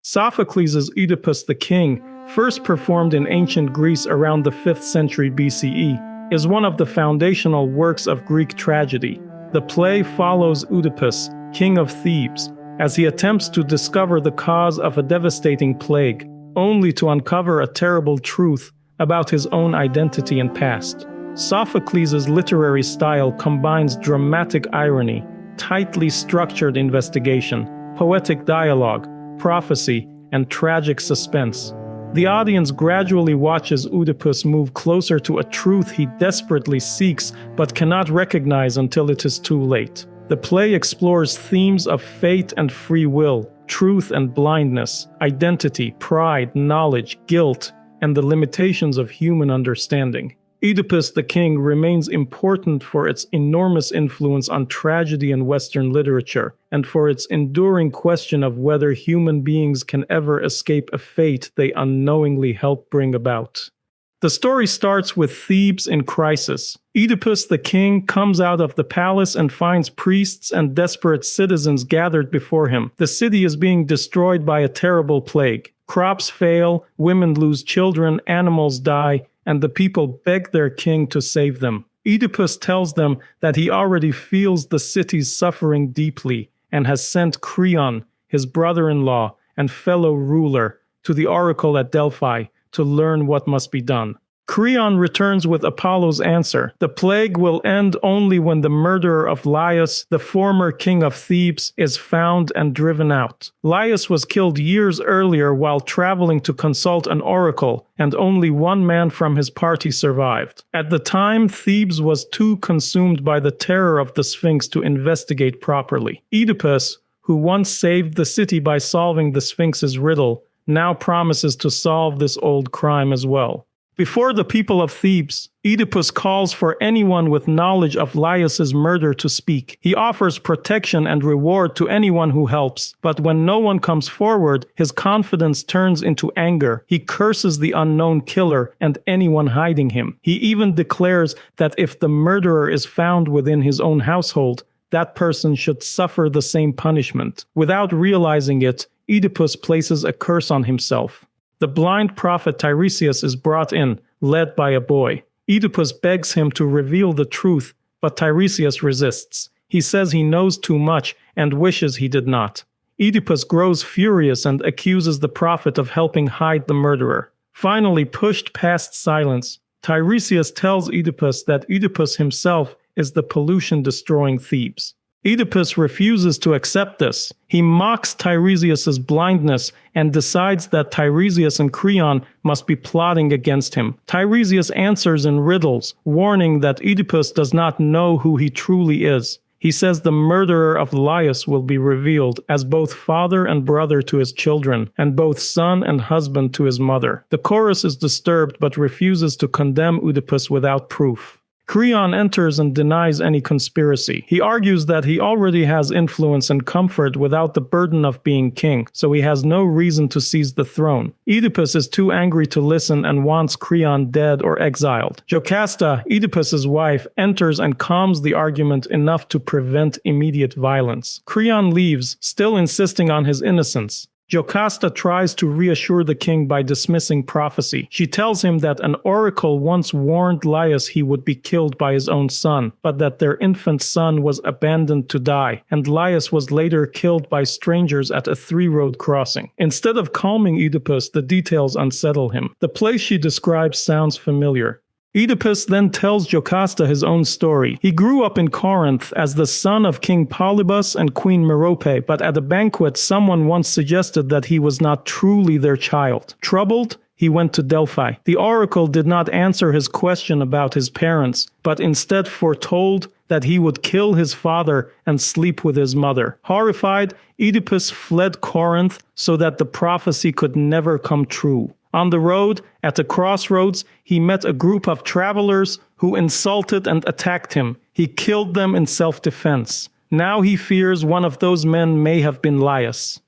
Sophocles' Oedipus the King, first performed in ancient Greece around the 5th century BCE, is one of the foundational works of Greek tragedy. The play follows Oedipus, king of Thebes, as he attempts to discover the cause of a devastating plague, only to uncover a terrible truth about his own identity and past. Sophocles' literary style combines dramatic irony, tightly structured investigation, poetic dialogue, prophecy, and tragic suspense. The audience gradually watches Oedipus move closer to a truth he desperately seeks but cannot recognize until it is too late. The play explores themes of fate and free will, truth and blindness, identity, pride, knowledge, guilt, and the limitations of human understanding. Oedipus the King remains important for its enormous influence on tragedy and Western literature, and for its enduring question of whether human beings can ever escape a fate they unknowingly help bring about. The story starts with Thebes in crisis. Oedipus the King comes out of the palace and finds priests and desperate citizens gathered before him. The city is being destroyed by a terrible plague. Crops fail, women lose children, animals die, and the people beg their king to save them. Oedipus tells them that he already feels the city's suffering deeply and has sent Creon, his brother-in-law and fellow ruler, to the oracle at Delphi to learn what must be done. Creon returns with Apollo's answer. The plague will end only when the murderer of Laius, the former king of Thebes, is found and driven out. Laius was killed years earlier while traveling to consult an oracle, and only one man from his party survived. At the time, Thebes was too consumed by the terror of the Sphinx to investigate properly. Oedipus, who once saved the city by solving the Sphinx's riddle, now promises to solve this old crime as well. Before the people of Thebes, Oedipus calls for anyone with knowledge of Laius's murder to speak. He offers protection and reward to anyone who helps, but when no one comes forward, his confidence turns into anger. He curses the unknown killer and anyone hiding him. He even declares that if the murderer is found within his own household, that person should suffer the same punishment. Without realizing it, Oedipus places a curse on himself. The blind prophet Tiresias is brought in, led by a boy. Oedipus begs him to reveal the truth, but Tiresias resists. He says he knows too much and wishes he did not. Oedipus grows furious and accuses the prophet of helping hide the murderer. Finally, pushed past silence, Tiresias tells Oedipus that Oedipus himself is the pollution-destroying Thebes. Oedipus refuses to accept this. He mocks Tiresias' blindness and decides that Tiresias and Creon must be plotting against him. Tiresias answers in riddles, warning that Oedipus does not know who he truly is. He says the murderer of Laius will be revealed as both father and brother to his children, and both son and husband to his mother. The chorus is disturbed but refuses to condemn Oedipus without proof. Creon enters and denies any conspiracy. He argues that he already has influence and comfort without the burden of being king, so he has no reason to seize the throne. Oedipus is too angry to listen and wants Creon dead or exiled. Jocasta, Oedipus's wife, enters and calms the argument enough to prevent immediate violence. Creon leaves, still insisting on his innocence. Jocasta tries to reassure the king by dismissing prophecy. She tells him that an oracle once warned Laius he would be killed by his own son, but that their infant son was abandoned to die, and Laius was later killed by strangers at a three-road crossing. Instead of calming Oedipus, the details unsettle him. The place she describes sounds familiar. Oedipus then tells Jocasta his own story. He grew up in Corinth as the son of King Polybus and Queen Merope, but at a banquet someone once suggested that he was not truly their child. Troubled, he went to Delphi. The oracle did not answer his question about his parents, but instead foretold that he would kill his father and sleep with his mother. Horrified, Oedipus fled Corinth so that the prophecy could never come true. On the road, at the crossroads, he met a group of travelers who insulted and attacked him. He killed them in self-defense. Now he fears one of those men may have been Laius.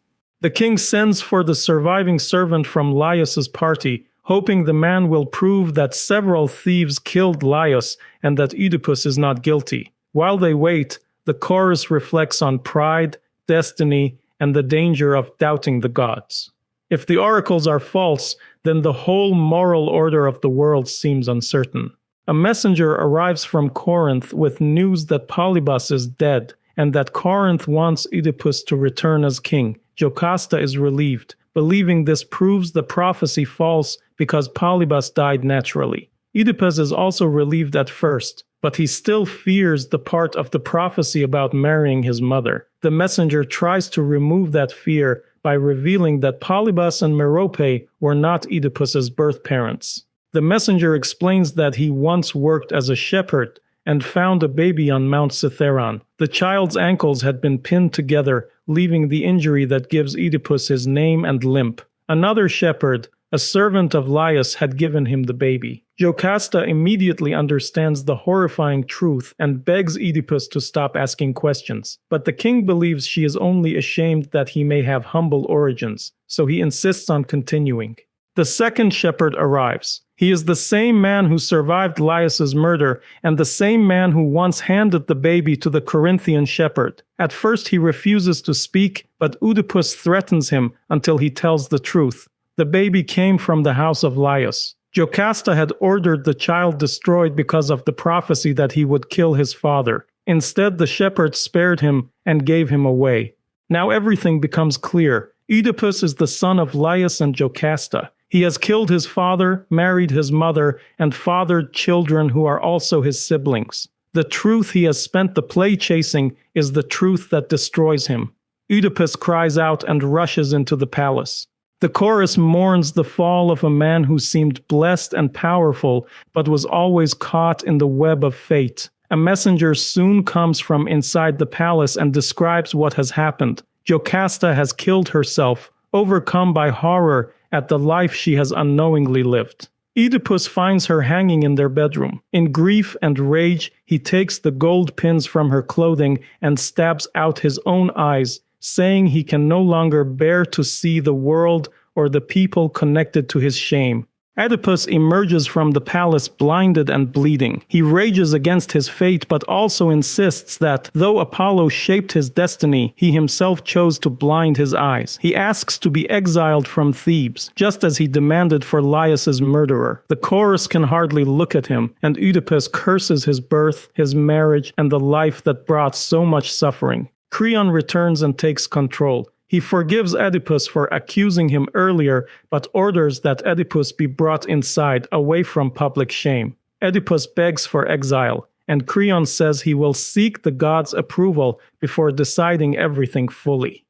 The king sends for the surviving servant from Laius's party, hoping the man will prove that several thieves killed Laius and that Oedipus is not guilty. While they wait, the chorus reflects on pride, destiny, and the danger of doubting the gods. If the oracles are false, then the whole moral order of the world seems uncertain. A messenger arrives from Corinth with news that Polybus is dead, and that Corinth wants Oedipus to return as king. Jocasta is relieved, believing this proves the prophecy false because Polybus died naturally. Oedipus is also relieved at first, but he still fears the part of the prophecy about marrying his mother. The messenger tries to remove that fear by revealing that Polybus and Merope were not Oedipus's birth parents. The messenger explains that he once worked as a shepherd and found a baby on Mount Cithaeron. The child's ankles had been pinned together, leaving the injury that gives Oedipus his name and limp. Another shepherd, a servant of Laius, had given him the baby. Jocasta immediately understands the horrifying truth and begs Oedipus to stop asking questions. But the king believes she is only ashamed that he may have humble origins, so he insists on continuing. The second shepherd arrives. He is the same man who survived Laius's murder and the same man who once handed the baby to the Corinthian shepherd. At first he refuses to speak, but Oedipus threatens him until he tells the truth. The baby came from the house of Laius. Jocasta had ordered the child destroyed because of the prophecy that he would kill his father. Instead, the shepherd spared him and gave him away. Now everything becomes clear. Oedipus is the son of Laius and Jocasta. He has killed his father, married his mother, and fathered children who are also his siblings. The truth he has spent the play chasing is the truth that destroys him. Oedipus cries out and rushes into the palace. The chorus mourns the fall of a man who seemed blessed and powerful, but was always caught in the web of fate. A messenger soon comes from inside the palace and describes what has happened. Jocasta has killed herself, overcome by horror at the life she has unknowingly lived. Oedipus finds her hanging in their bedroom. In grief and rage, he takes the gold pins from her clothing and stabs out his own eyes, saying he can no longer bear to see the world or the people connected to his shame. Oedipus emerges from the palace blinded and bleeding. He rages against his fate, but also insists that, though Apollo shaped his destiny, he himself chose to blind his eyes. He asks to be exiled from Thebes, just as he demanded for Laius's murderer. The chorus can hardly look at him, and Oedipus curses his birth, his marriage, and the life that brought so much suffering. Creon returns and takes control. He forgives Oedipus for accusing him earlier, but orders that Oedipus be brought inside, away from public shame. Oedipus begs for exile, and Creon says he will seek the gods' approval before deciding everything fully.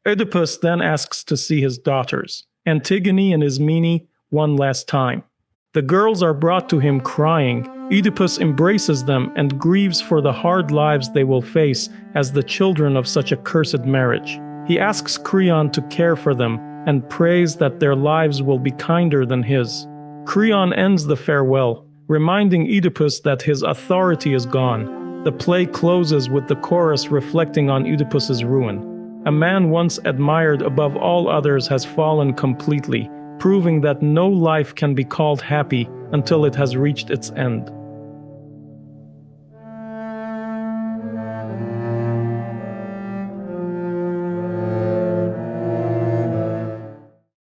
Oedipus then asks to see his daughters, Antigone and Ismene, one last time. The girls are brought to him crying. Oedipus embraces them and grieves for the hard lives they will face as the children of such a cursed marriage. He asks Creon to care for them and prays that their lives will be kinder than his. Creon ends the farewell, reminding Oedipus that his authority is gone. The play closes with the chorus reflecting on Oedipus's ruin. A man once admired above all others has fallen completely, proving that no life can be called happy until it has reached its end.